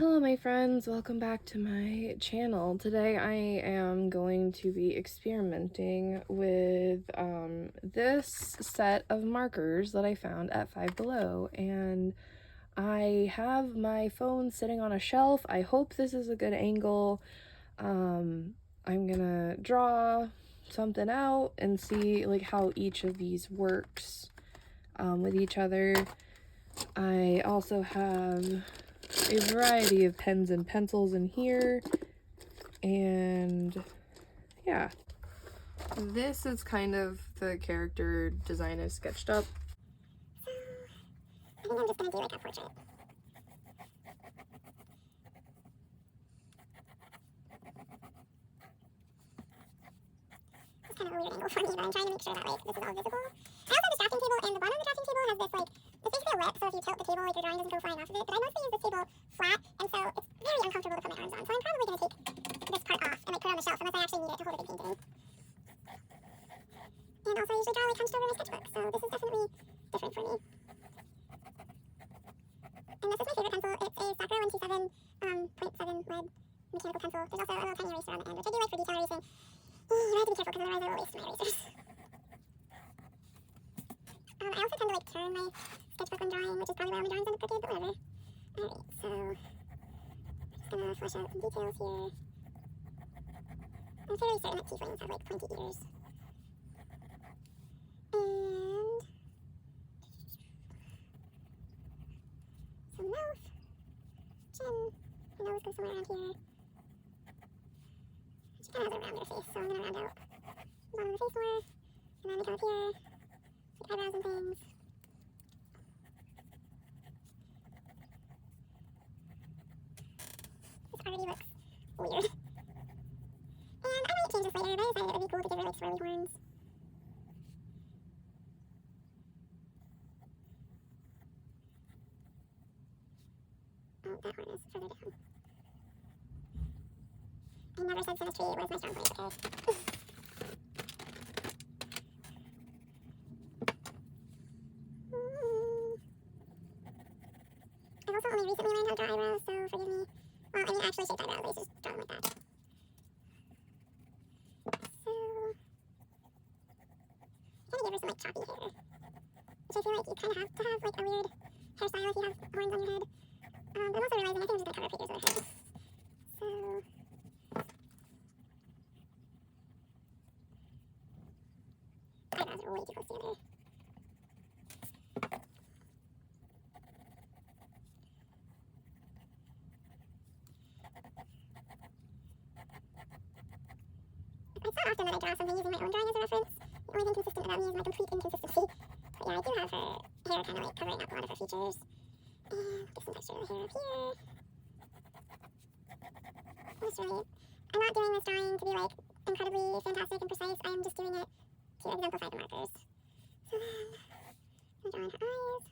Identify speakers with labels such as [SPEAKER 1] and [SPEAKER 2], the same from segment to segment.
[SPEAKER 1] Hello my friends, welcome back to my channel. Today I am going to be experimenting with this set of markers that I found at Five Below, and I have my phone sitting on a shelf. I hope this is a good angle. I'm gonna draw something out and see like how each of these works with each other. I also have a variety of pens and pencils in here, and yeah, this is kind of the character design I sketched up.
[SPEAKER 2] I think I'm just gonna do like a portrait. It's kind of a weird angle for me, but I'm trying to make sure that like this is all visible. I also have this drafting table, and the bottom of the drafting table has this like, it's basically a lip, so if you tilt the table, like your drawing doesn't go flying off of it. But I mostly use this table flat, and so it's very uncomfortable to put my arms on. So I'm probably gonna take this part off and like put it on the shelf unless I actually need it to hold a big painting. And also I usually draw like hunched over my sketchbook, so this is definitely different for me. And this is my favorite pencil. It's a Sakura 127 .7 lead mechanical pencil. There's also a little tiny eraser on the end, which I do like for detail erasing. I have to be careful because otherwise I will waste my erasers. I also tend to like turn my sketchbook when drawing, which is probably why all my drawings end up crooked, but whatever. Alright, so I'm just gonna flesh out some details here. I'm fairly certain that tieflings have like pointy ears. And some mouth, chin, the nose goes somewhere around here. She kind of has a rounder face, so I'm gonna round out the bottom of the face more, and then we come up here, like eyebrows and things. This already looks weird. And I might change this later, but I decided it would be cool to give her like swirly horns. Oh, that horn is further down. I never said symmetry was my strong point, okay? I've also only recently learned how to draw eyebrows, so forgive me. Well, I mean, actually shaped eyebrows, I just draw them like that. So, I kind of give her some like choppy hair, which I feel like you kind of have to have like a weird hairstyle if you have horns on your head. But I'm also realizing I think I'm just gonna cover up figures with her head. So, eyebrows are way too close together. It's not often that I draw something using my own drawing as a reference. The only thing consistent about me is my complete inconsistency. But yeah, I do have her hair kind of like covering up a lot of her features. And give some texture to the hair up here. I'm not doing this drawing to be like incredibly fantastic and precise. I am just doing it to exemplify the markers. So then, I'm drawing her eyes.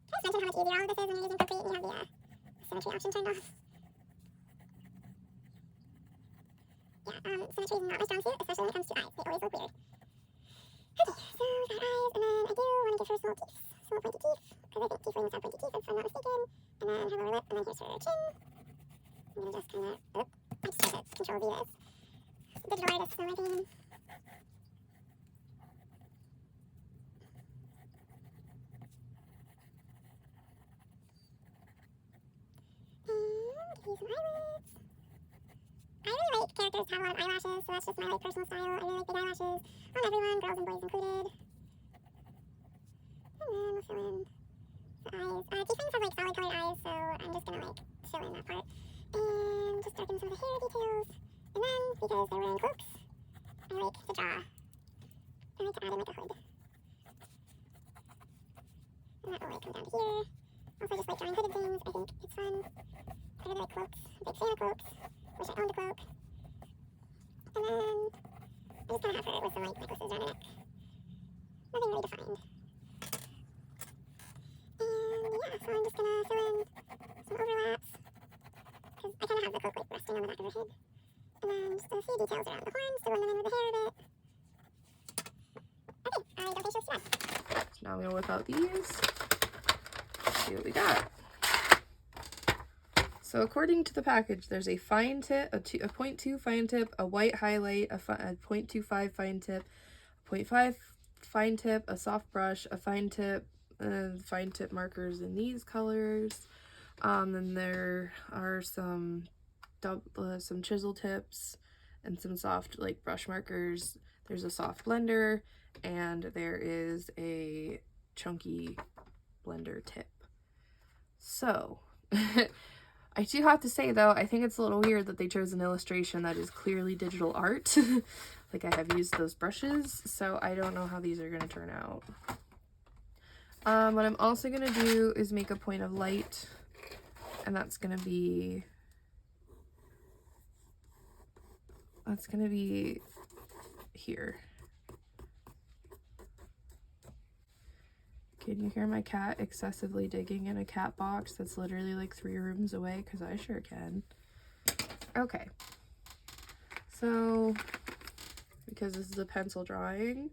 [SPEAKER 2] Can I just mention how much easier all of this is when you're using Procreate and you have the symmetry option turned off? Yeah, symmetry is not my strong suit, especially when it comes to eyes. They always look weird. Okay, so we've got eyes, and then I do want to give her small teeth. Small pointy teeth, because I think tieflings have pointy teeth, if I'm not mistaken. And then her lower lip, and then here's her chin. I'm going to just kind of, I just try to control V this. Digital artists know my pain. And give you some eyelids. I really like characters to have a lot of eyelashes, so that's just my like personal style. I really like big eyelashes on everyone, girls and boys included. And then we'll fill in the eyes. Tieflings have like solid colored eyes, so I'm just gonna like fill in that part. And just darken some of the hair details. And then, because they're wearing cloaks, I like to draw. I like to add in like a hood. And that will like come down to here. Also just like drawing hooded things, I think it's fun. I really like cloaks. Big fan of cloaks. Wish I owned a cloak. And then I just kind of have her with some like necklaces around her neck. Nothing really defined. And yeah, so I'm just gonna fill in some overlaps. Because I kind of have the cloak like resting on the back of her head. And then just a few details around the horns to blend them in with the hair a bit. Okay, I don't think she'll see that.
[SPEAKER 1] So now I'm gonna whip out these, see what we got. So according to the package, there's a fine tip, a 0.2 fine tip, a white highlight, a 0.25 fine tip, 0.5 fine tip, a soft brush, a fine tip markers in these colors. And there are some chisel tips and some soft like brush markers. There's a soft blender, and there is a chunky blender tip. So I do have to say though, I think it's a little weird that they chose an illustration that is clearly digital art. Like, I have used those brushes, so I don't know how these are going to turn out. What I'm also going to do is make a point of light, and that's going to be here. Can you hear my cat excessively digging in a cat box that's literally like 3 rooms away? Because I sure can. Okay. So, because this is a pencil drawing,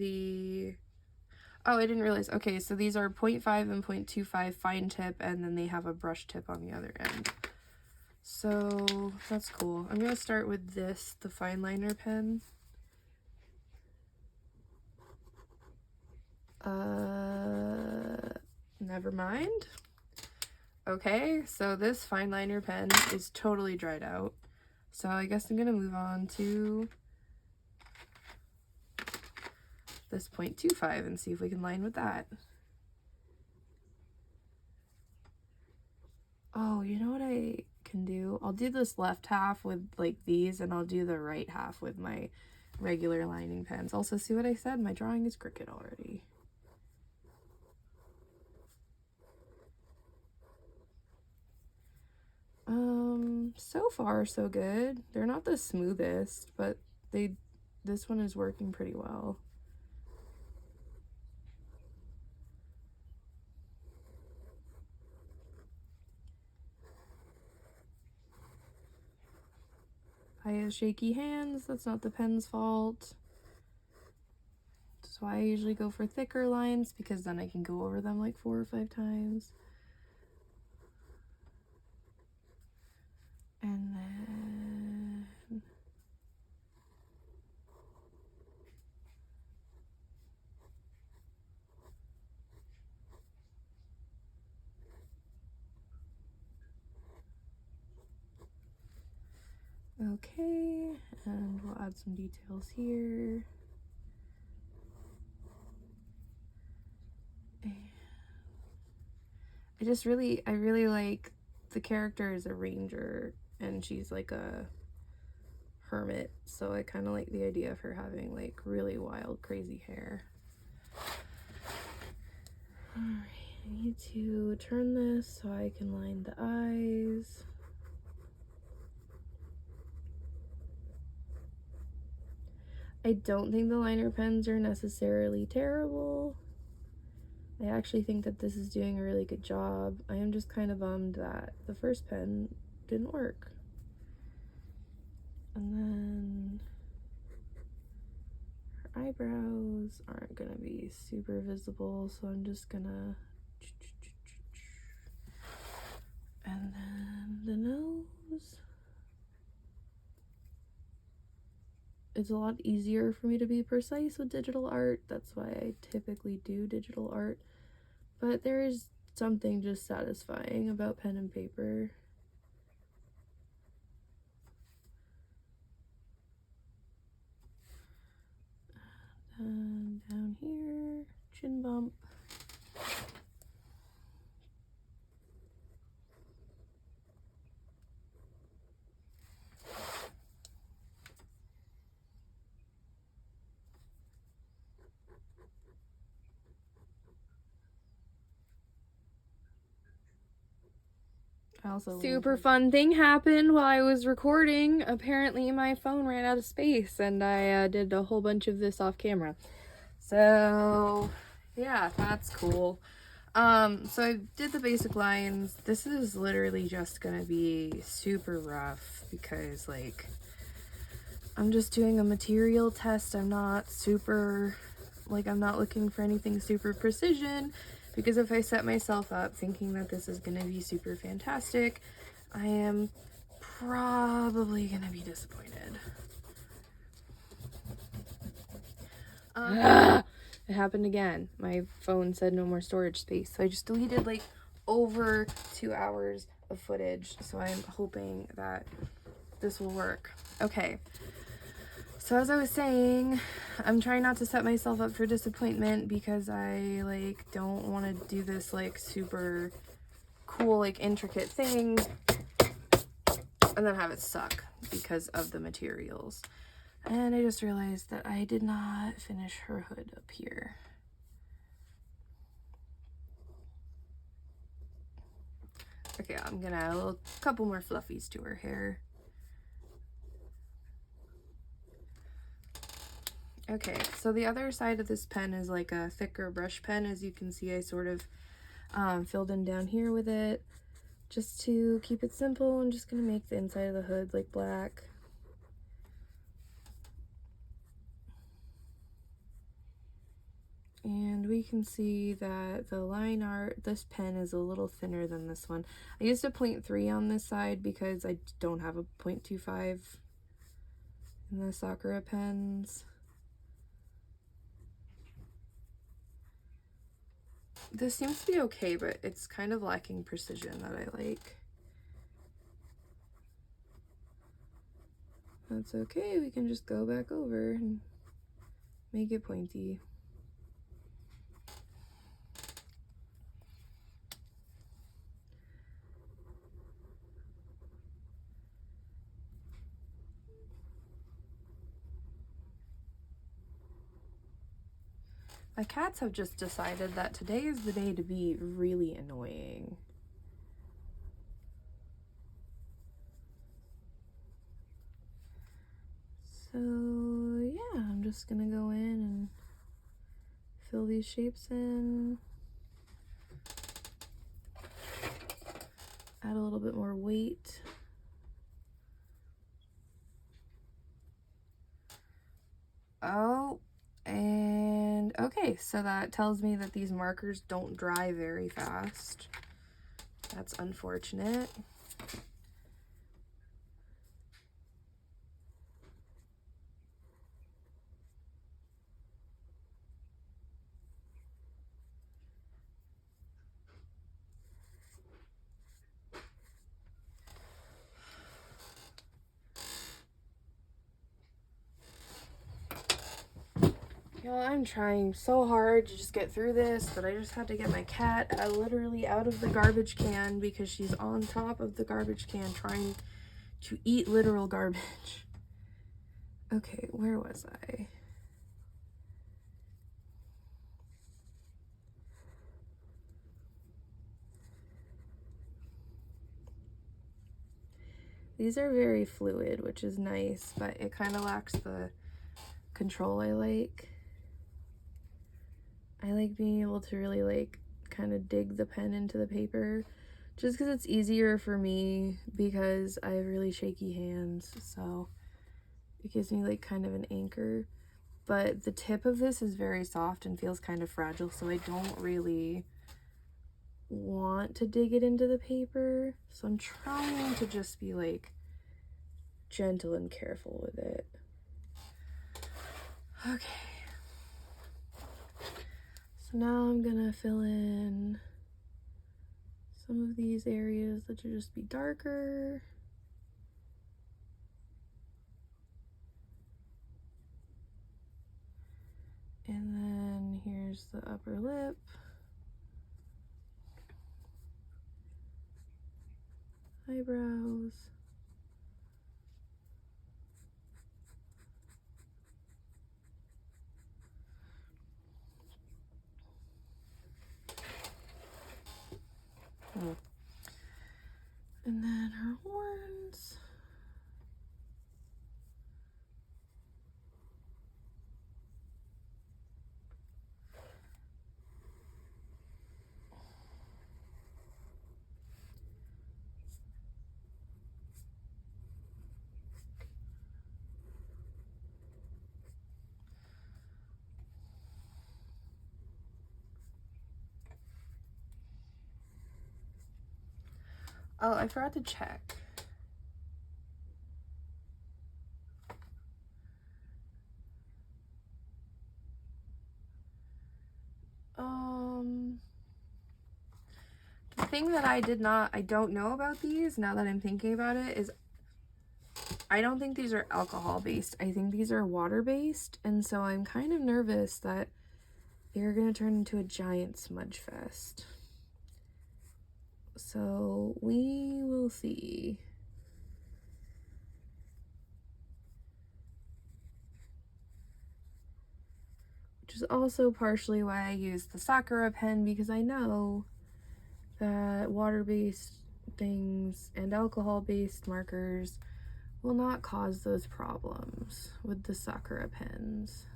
[SPEAKER 1] oh, I didn't realize. Okay, so these are 0.5 and 0.25 fine tip, and then they have a brush tip on the other end. So that's cool. I'm gonna start with this, the fine liner pen. Never mind. Okay, so this fine liner pen is totally dried out. So I guess I'm gonna move on to this 0.25 and see if we can line with that. Oh, you know what I can do? I'll do this left half with like these, and I'll do the right half with my regular lining pens. Also, see what I said? My drawing is crooked already. So far so good. They're not the smoothest, but this one is working pretty well. I have shaky hands. That's not the pen's fault. That's why I usually go for thicker lines, because then I can go over them like 4 or 5 times. And then okay, and we'll add some details here. I really like the character is a ranger, and she's like a hermit, so I kind of like the idea of her having like really wild, crazy hair. Alright, I need to turn this so I can line the eyes. I don't think the liner pens are necessarily terrible. I actually think that this is doing a really good job. I am just kind of bummed that the first pen didn't work. And then her eyebrows aren't gonna be super visible, so I'm just gonna, and then the nose. It's a lot easier for me to be precise with digital art. That's why I typically do digital art. But there is something just satisfying about pen and paper. And down here, chin bump. Super fun thing happened while I was recording. Apparently my phone ran out of space, and I did a whole bunch of this off camera. So yeah, that's cool. So I did the basic lines. This is literally just gonna be super rough because like I'm just doing a material test. I'm not super, like, I'm not looking for anything super precision. because if I set myself up thinking that this is going to be super fantastic, I am probably going to be disappointed. It happened again. My phone said no more storage space, so I just deleted like over 2 hours of footage, so I'm hoping that this will work. Okay, so as I was saying, I'm trying not to set myself up for disappointment because I like don't want to do this like super cool like intricate thing and then have it suck because of the materials. And I just realized that I did not finish her hood up here. Okay, I'm gonna add a couple more fluffies to her hair. Okay, so the other side of this pen is like a thicker brush pen. As you can see, I sort of filled in down here with it just to keep it simple. I'm just gonna make the inside of the hood like black. And we can see that the line art, this pen is a little thinner than this one. I used a 0.3 on this side because I don't have a 0.25 in the Sakura pens. This seems to be okay, but it's kind of lacking precision that I like. That's okay, we can just go back over and make it pointy. My cats have just decided that today is the day to be really annoying. So yeah, I'm just gonna go in and fill these shapes in. Add a little bit more weight. Oh, and okay, so that tells me that these markers don't dry very fast. That's unfortunate. Y'all, I'm trying so hard to just get through this, but I just had to get my cat literally out of the garbage can because she's on top of the garbage can trying to eat literal garbage. Okay, where was I? These are very fluid, which is nice, but it kind of lacks the control I like. I like being able to really like kind of dig the pen into the paper just because it's easier for me because I have really shaky hands, so it gives me like kind of an anchor. But the tip of this is very soft and feels kind of fragile, so I don't really want to dig it into the paper. So I'm trying to just be like gentle and careful with it. Okay. So now I'm gonna fill in some of these areas that should just be darker. And then here's the upper lip. Eyebrows. And then her horns. Oh, I forgot to check. The thing that I don't know about these, now that I'm thinking about it, is I don't think these are alcohol based. I think these are water based, and so I'm kind of nervous that they're gonna turn into a giant smudge fest. So we will see. Which is also partially why I use the Sakura pen, because I know that water-based things and alcohol-based markers will not cause those problems with the Sakura pens.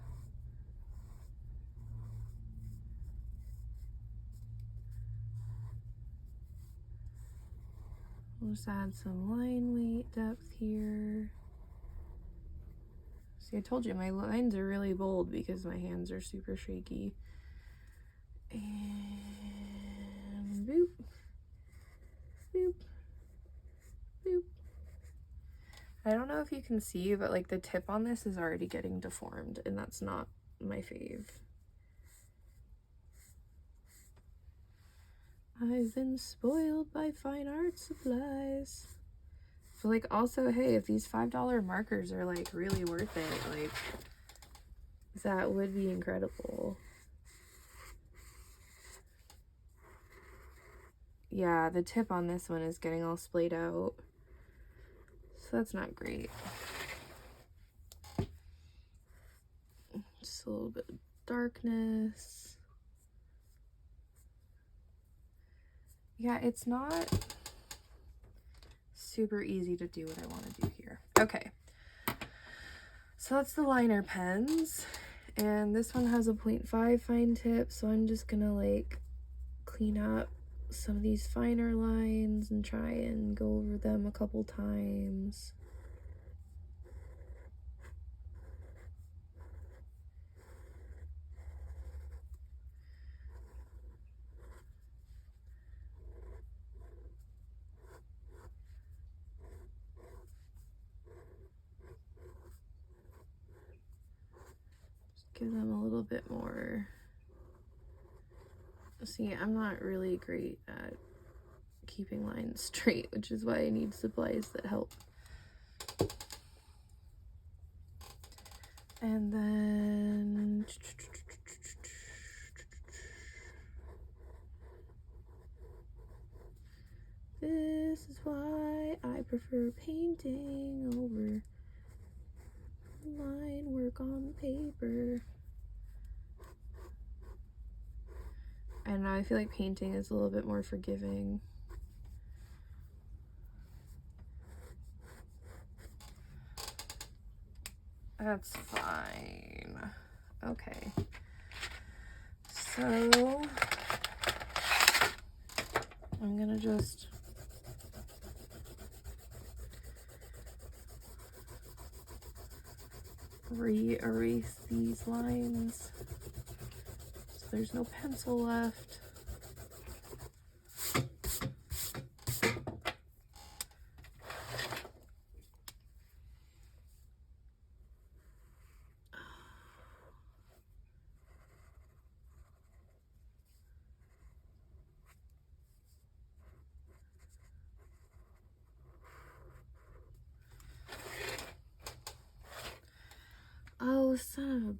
[SPEAKER 1] We'll just add some line weight depth here. See, I told you my lines are really bold because my hands are super shaky. And boop, boop, boop. I don't know if you can see, but like the tip on this is already getting deformed, and that's not my fave. I've been spoiled by fine art supplies. But like also, hey, if these $5 markers are like really worth it, like that would be incredible. Yeah, the tip on this one is getting all splayed out. So that's not great. Just a little bit of darkness. Yeah, it's not super easy to do what I want to do here. Okay, so that's the liner pens, and this one has a 0.5 fine tip, so I'm just gonna like clean up some of these finer lines and try and go over them a couple times. Give them a little bit more. See, I'm not really great at keeping lines straight, which is why I need supplies that help. And then this is why I prefer painting over line work on paper. And I feel like painting is a little bit more forgiving. That's fine. Okay. So I'm gonna just re-erase these lines so there's no pencil left. Oh, son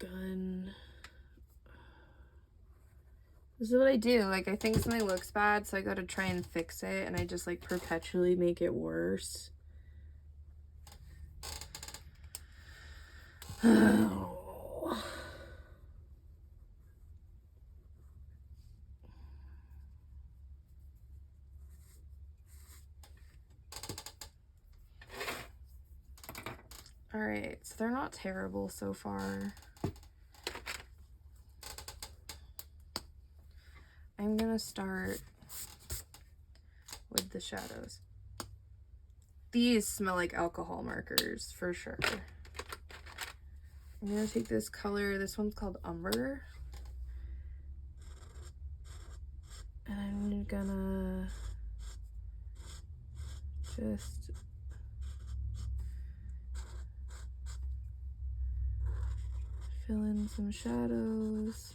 [SPEAKER 1] of a gun. This is what I do. Like, I think something looks bad, so I gotta try and fix it, and I just, like, perpetually make it worse. Oh. Alright, so they're not terrible so far. I'm gonna start with the shadows. These smell like alcohol markers for sure. I'm gonna take this color, this one's called Umber, and I'm gonna Just fill in some shadows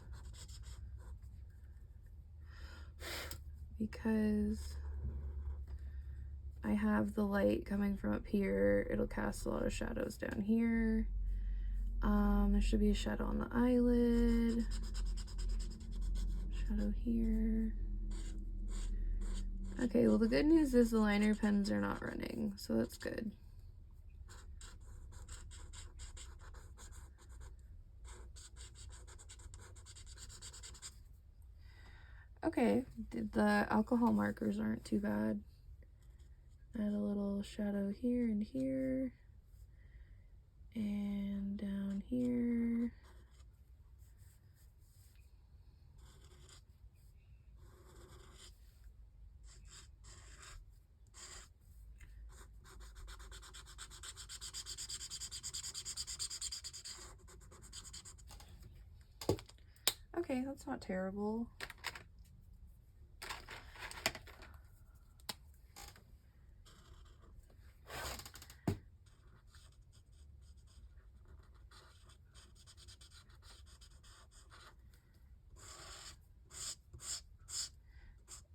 [SPEAKER 1] because I have the light coming from up here. It'll cast a lot of shadows down here. There should be a shadow on the eyelid. Shadow here. Okay, well the good news is the liner pens are not running, so that's good. Okay, the alcohol markers aren't too bad. Add a little shadow here and here. And down here. Okay, that's not terrible.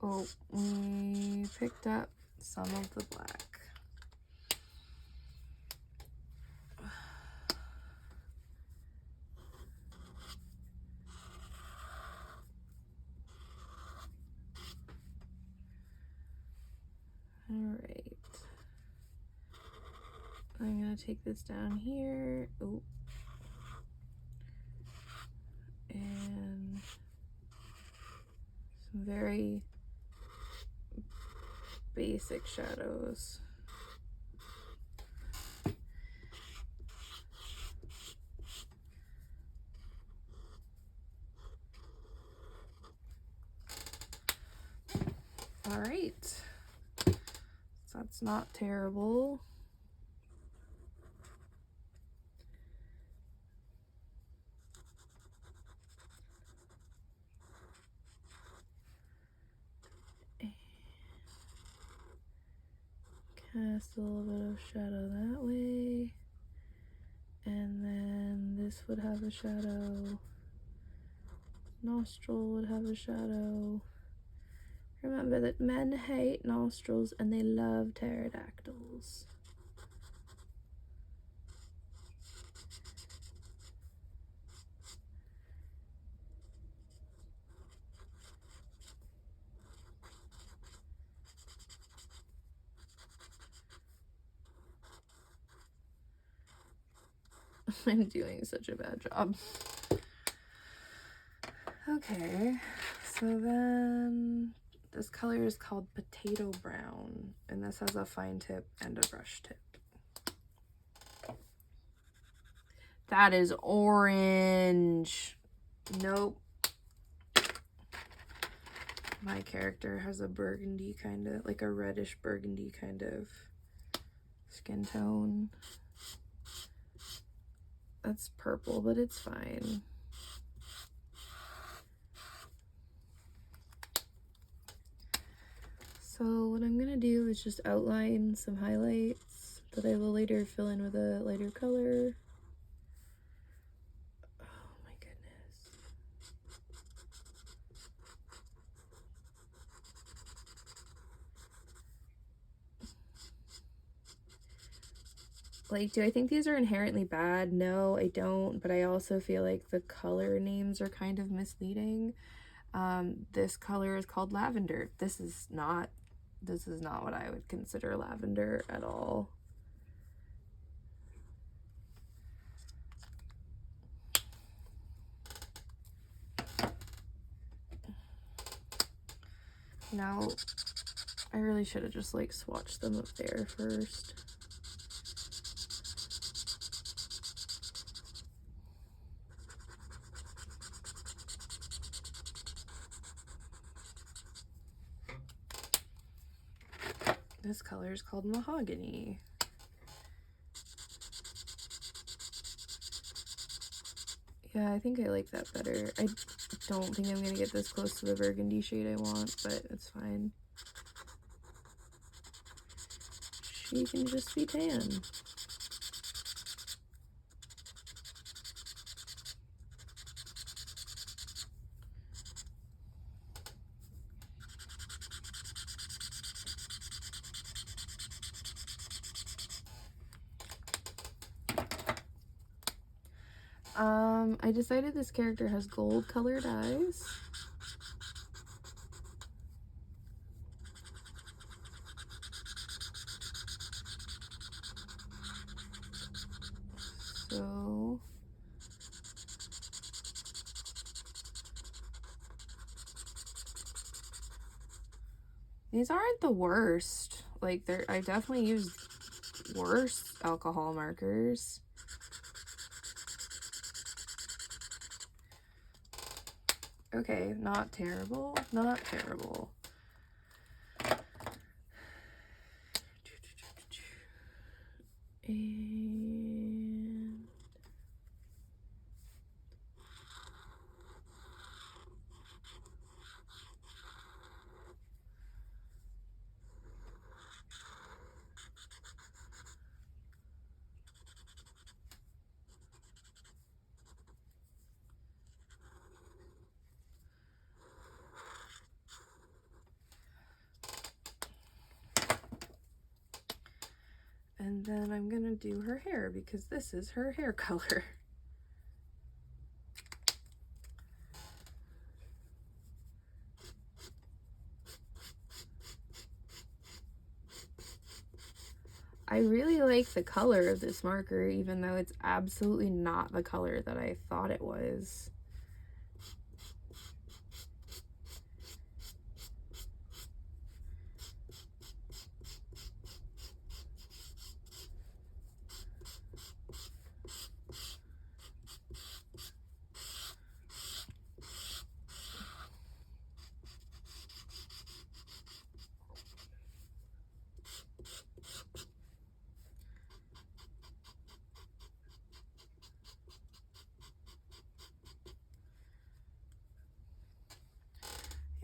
[SPEAKER 1] Oh, we picked up some of the black. All right. I'm gonna take this down here. Oh. And some very basic shadows. All right, so that's not terrible. Cast a little bit of shadow that way. And then this would have a shadow. Nostril would have a shadow. Remember that men hate nostrils and they love pterodactyls. I'm doing such a bad job. Okay, so then this color is called Potato Brown, and this has a fine tip and a brush tip. That is orange. Nope. My character has a burgundy kind of, like a reddish burgundy kind of skin tone. That's purple, but it's fine. So what I'm gonna do is just outline some highlights that I will later fill in with a lighter color. Oh my goodness. Like, do I think these are inherently bad? No, I don't, but I also feel like the color names are kind of misleading. This color is called lavender. This is not what I would consider lavender at all. Now, I really should have just like swatched them up there first. This color is called Mahogany. Yeah, I think I like that better. I don't think I'm gonna get this close to the burgundy shade I want, but it's fine. You can just be tan. I decided this character has gold colored eyes. So these aren't the worst. Like I definitely used worse alcohol markers. Okay, not terrible, not terrible. And then I'm gonna do her hair because this is her hair color. I really like the color of this marker, even though it's absolutely not the color that I thought it was.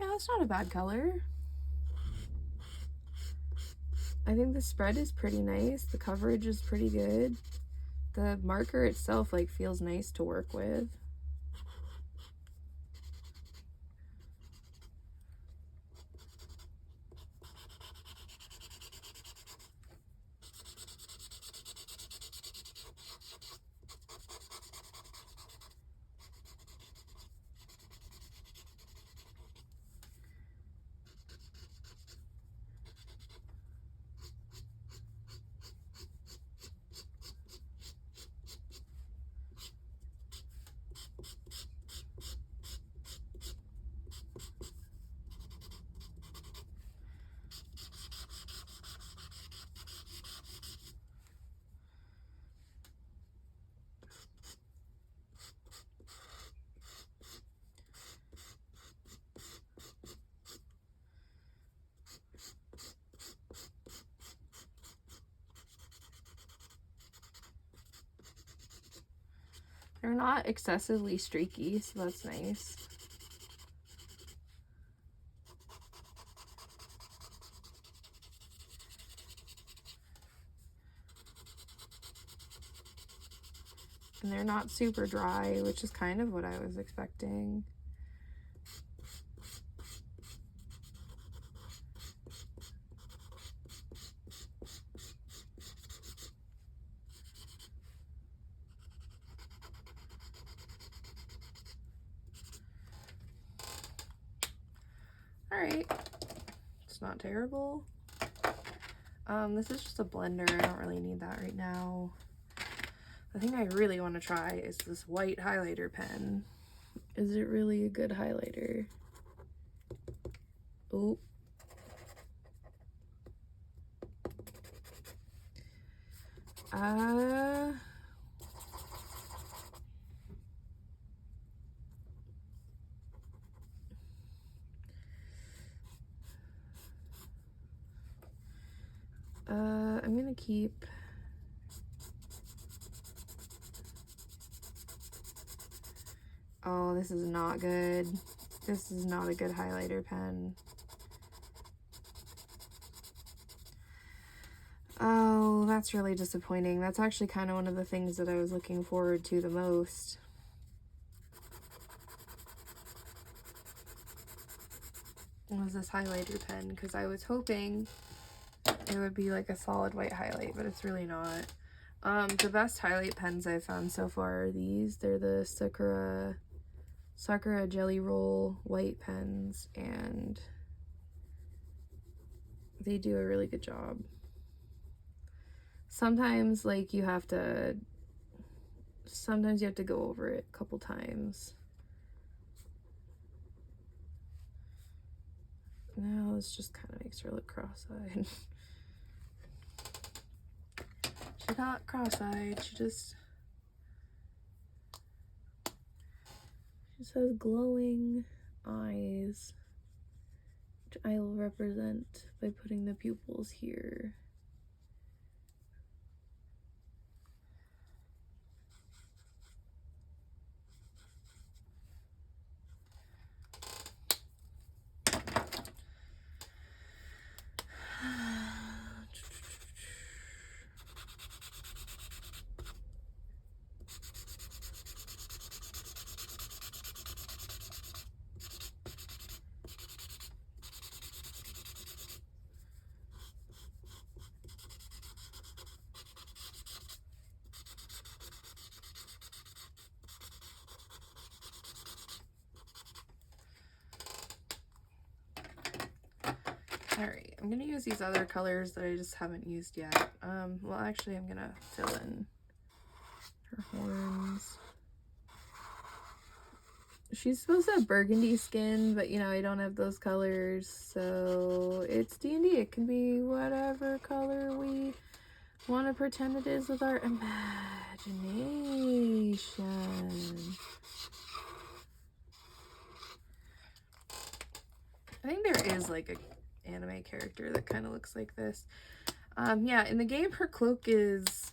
[SPEAKER 1] Yeah, that's not a bad color. I think the spread is pretty nice. The coverage is pretty good. The marker itself like feels nice to work with. They're not excessively streaky, so that's nice. And they're not super dry, which is kind of what I was expecting. Alright, it's not terrible. This is just a blender. I don't really need that right now. The thing I really want to try is this white highlighter pen. Is it really a good highlighter? Oh. I'm gonna keep oh, this is not good. This is not a good highlighter pen. that's really disappointing. That's actually kind of one of the things that I was looking forward to the most. Was this highlighter pen, because I was hoping it would be like a solid white highlight, but it's really not. The best highlight pens I've found so far are these. They're the Sakura Jelly Roll white pens, and they do a really good job. Sometimes like you have to go over it a couple times. Now this just kind of makes her look cross-eyed. She's not cross-eyed, she just has glowing eyes, which I will represent by putting the pupils here. Alright, I'm gonna use these other colors that I just haven't used yet. Well, actually, I'm gonna fill in her horns. She's supposed to have burgundy skin, but you know, I don't have those colors, so it's D&D. It can be whatever color we want to pretend it is with our imagination. I think there is like a anime character that kind of looks like this. Yeah, in the game her cloak is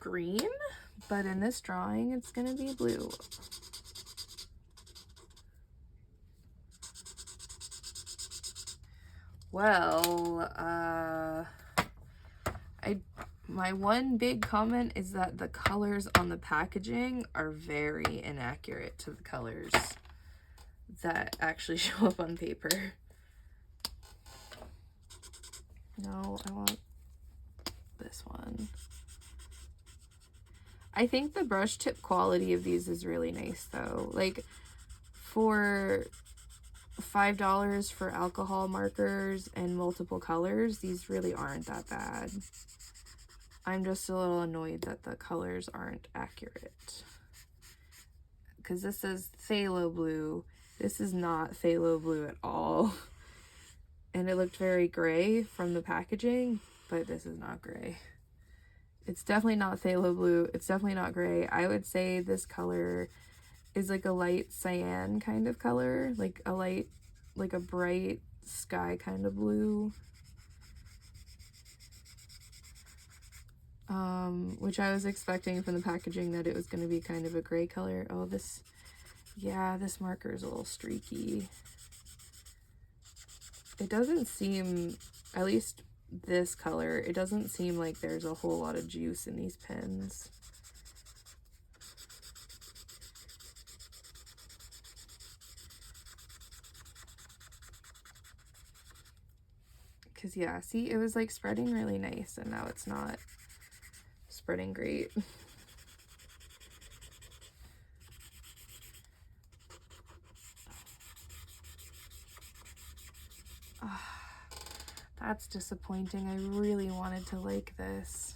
[SPEAKER 1] green, but in this drawing it's gonna be blue. Well, my one big comment is that the colors on the packaging are very inaccurate to the colors that actually show up on paper. No, I want this one. I think the brush tip quality of these is really nice though. Like for $5 for alcohol markers and multiple colors, these really aren't that bad. I'm just a little annoyed that the colors aren't accurate. Because this is phthalo blue. This is not phthalo blue at all. And it looked very gray from the packaging, but this is not gray. It's definitely not phthalo blue. It's definitely not gray. I would say this color is like a light cyan kind of color, like a bright sky kind of blue. Which I was expecting from the packaging that it was going to be kind of a gray color. Oh, this marker is a little streaky. It doesn't seem, at least this color, it doesn't seem like there's a whole lot of juice in these pens. Because yeah, see, it was like spreading really nice and now it's not spreading great. That's disappointing. I really wanted to like this.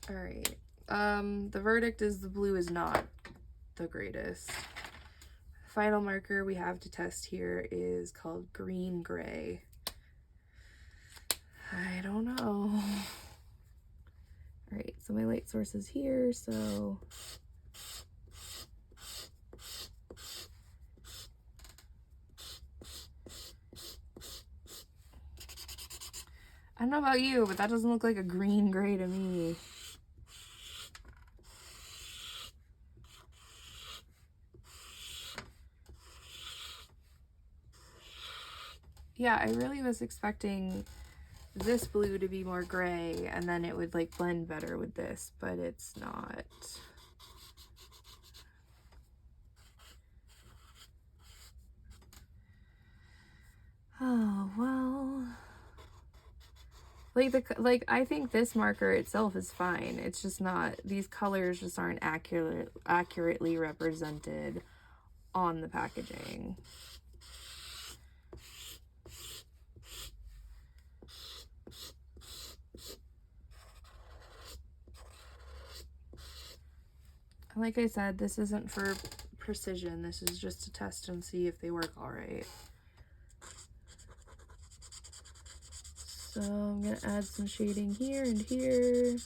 [SPEAKER 1] All right. The verdict is the blue is not the greatest. Final marker we have to test here is called green gray. I don't know. All right, so my light source is here, so I don't know about you, but that doesn't look like a green gray to me. Yeah, I really was expecting this blue to be more gray and then it would like blend better with this, but it's not. Oh, well. Like I think this marker itself is fine. It's just not, these colors just aren't accurately represented on the packaging. Like I said, this isn't for precision. This is just to test and see if they work all right. So I'm gonna add some shading here and here.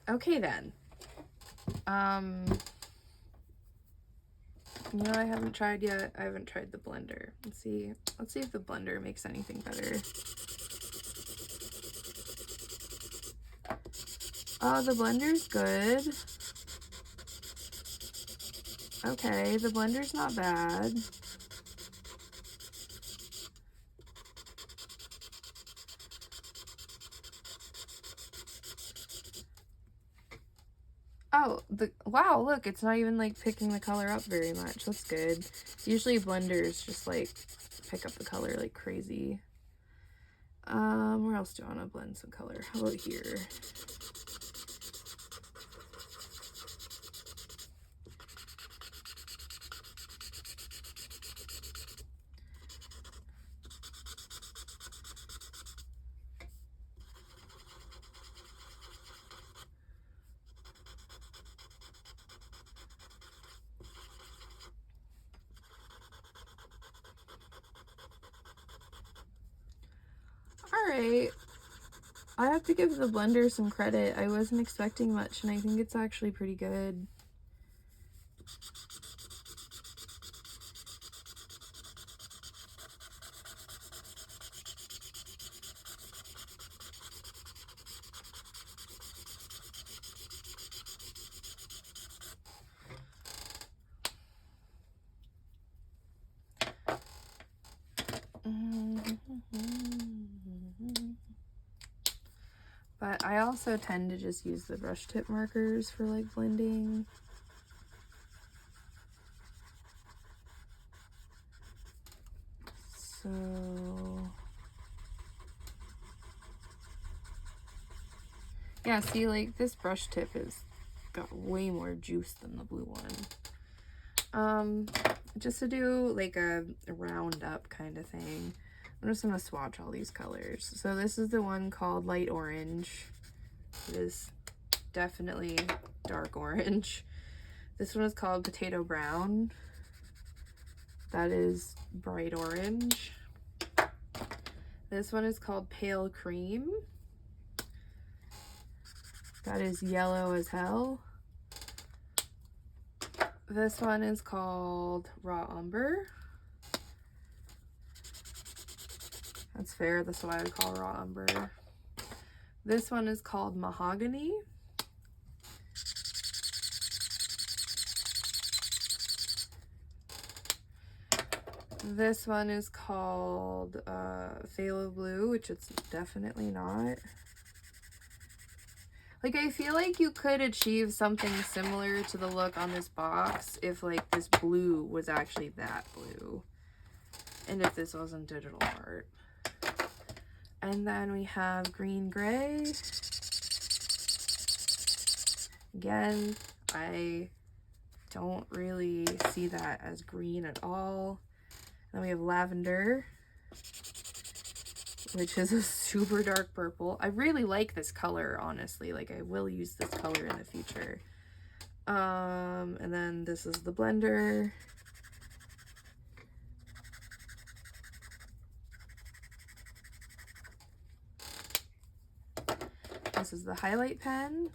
[SPEAKER 1] Okay then. You know, I haven't tried yet. I haven't tried the blender. Let's see if the blender makes anything better. Oh, the blender's good. Okay, the blender's not bad. Oh, wow, look, it's not even like picking the color up very much. That's good. Usually blenders just like pick up the color like crazy. Where else do I want to blend some color? How about here? Alright, I have to give the blender some credit. I wasn't expecting much, and I think it's actually pretty good. But I also tend to just use the brush tip markers for like blending. So yeah, see, like this brush tip has got way more juice than the blue one. Just to do like a round up kind of thing, I'm just gonna swatch all these colors. So this is the one called light orange. It is definitely dark orange. This one is called potato brown. That is bright orange. This one is called pale cream. That is yellow as hell. This one is called raw umber. That's fair, that's what I would call raw umber. This one is called mahogany. This one is called phthalo blue, which it's definitely not. Like, I feel like you could achieve something similar to the look on this box if, like, this blue was actually that blue. And if this wasn't digital art. And then we have green gray. Again, I don't really see that as green at all. Then we have lavender, which is a super dark purple. I really like this color, honestly. Like, I will use this color in the future. And then this is the blender. This is the highlight pen.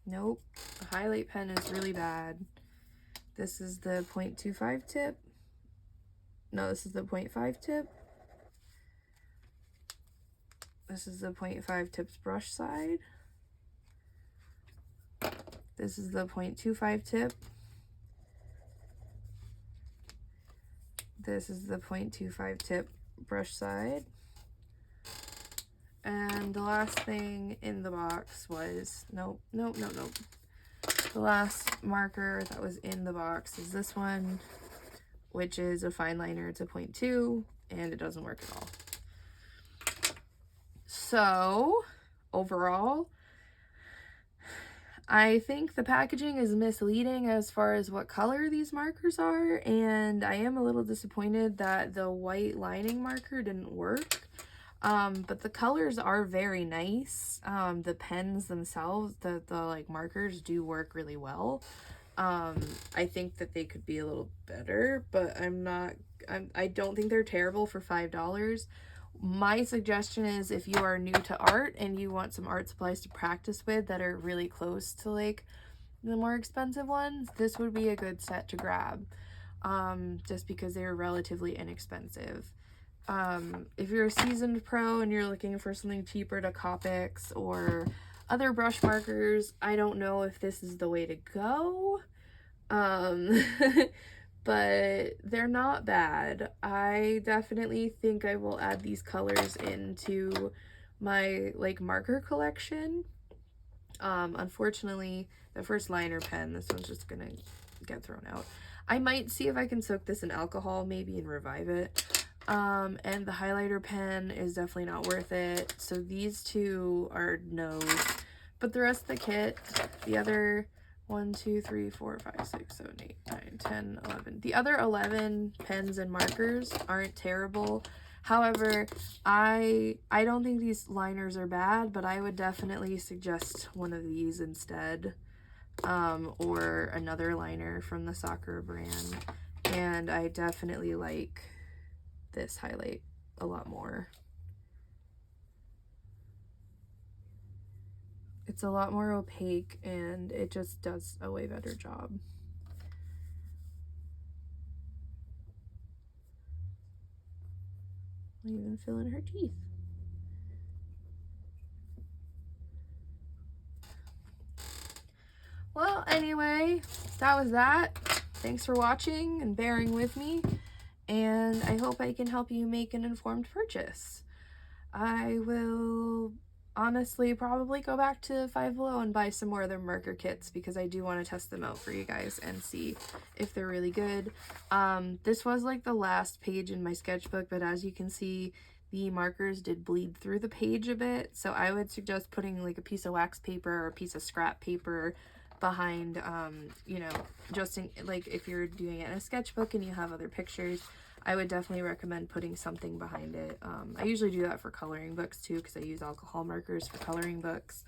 [SPEAKER 1] Nope, the highlight pen is really bad. This is the 0.25 tip. No, this is the 0.5 tip. This is the 0.5 tips brush side. This is the 0.25 tip. This is the 0.25 tip brush side. And the last thing in the box was, nope. The last marker that was in the box is this one, which is a fine liner. It's a 0.2, and it doesn't work at all. So, overall, I think the packaging is misleading as far as what color these markers are, and I am a little disappointed that the white lining marker didn't work. But the colors are very nice. The pens themselves, the like markers do work really well. I think that they could be a little better, but I don't think they're terrible for $5. My suggestion is if you are new to art and you want some art supplies to practice with that are really close to like the more expensive ones, this would be a good set to grab, just because they're relatively inexpensive. If you're a seasoned pro and you're looking for something cheaper to Copics or other brush markers, I don't know if this is the way to go. But they're not bad. I definitely think I will add these colors into my like marker collection. Unfortunately, the first liner pen, this one's just gonna get thrown out. I might see if I can soak this in alcohol maybe and revive it. And the highlighter pen is definitely not worth it. So these two are no's. But the rest of the kit, the other 1, 2, 3, 4, 5, 6, 7, 8, 9, 10, 11. The other 11 pens and markers aren't terrible. However, I don't think these liners are bad, but I would definitely suggest one of these instead. Or another liner from the Sakura brand. And I definitely like this highlight a lot more. It's a lot more opaque and it just does a way better job. I'll even fill in her teeth. Well, anyway, that was that. Thanks for watching and bearing with me, and I hope I can help you make an informed purchase. I will honestly probably go back to Five Below and buy some more of their marker kits because I do want to test them out for you guys and see if they're really good. This was like the last page in my sketchbook, but as you can see, the markers did bleed through the page a bit, so I would suggest putting like a piece of wax paper or a piece of scrap paper behind, you know, just in, like if you're doing it in a sketchbook and you have other pictures, I would definitely recommend putting something behind it. I usually do that for coloring books too, because I use alcohol markers for coloring books,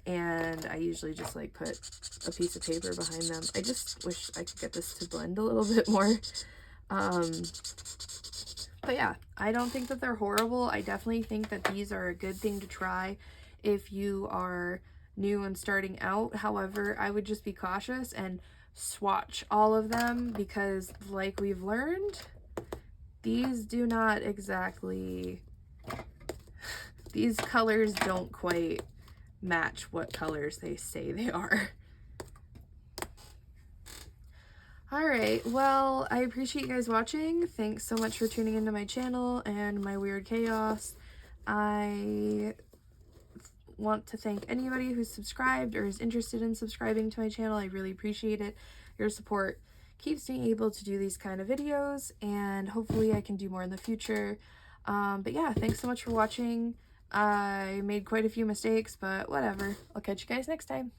[SPEAKER 1] and I usually just like put a piece of paper behind them. I just wish I could get this to blend a little bit more. But yeah, I don't think that they're horrible. I definitely think that these are a good thing to try if you are new and starting out. However, I would just be cautious and swatch all of them because, like we've learned, these do not exactly, these colors don't quite match what colors they say they are. Alright, well, I appreciate you guys watching. Thanks so much for tuning into my channel and my weird chaos. I want to thank anybody who's subscribed or is interested in subscribing to my channel. I really appreciate it. Your support keeps me able to do these kind of videos, and hopefully I can do more in the future. But yeah, thanks so much for watching. I made quite a few mistakes, but whatever. I'll catch you guys next time.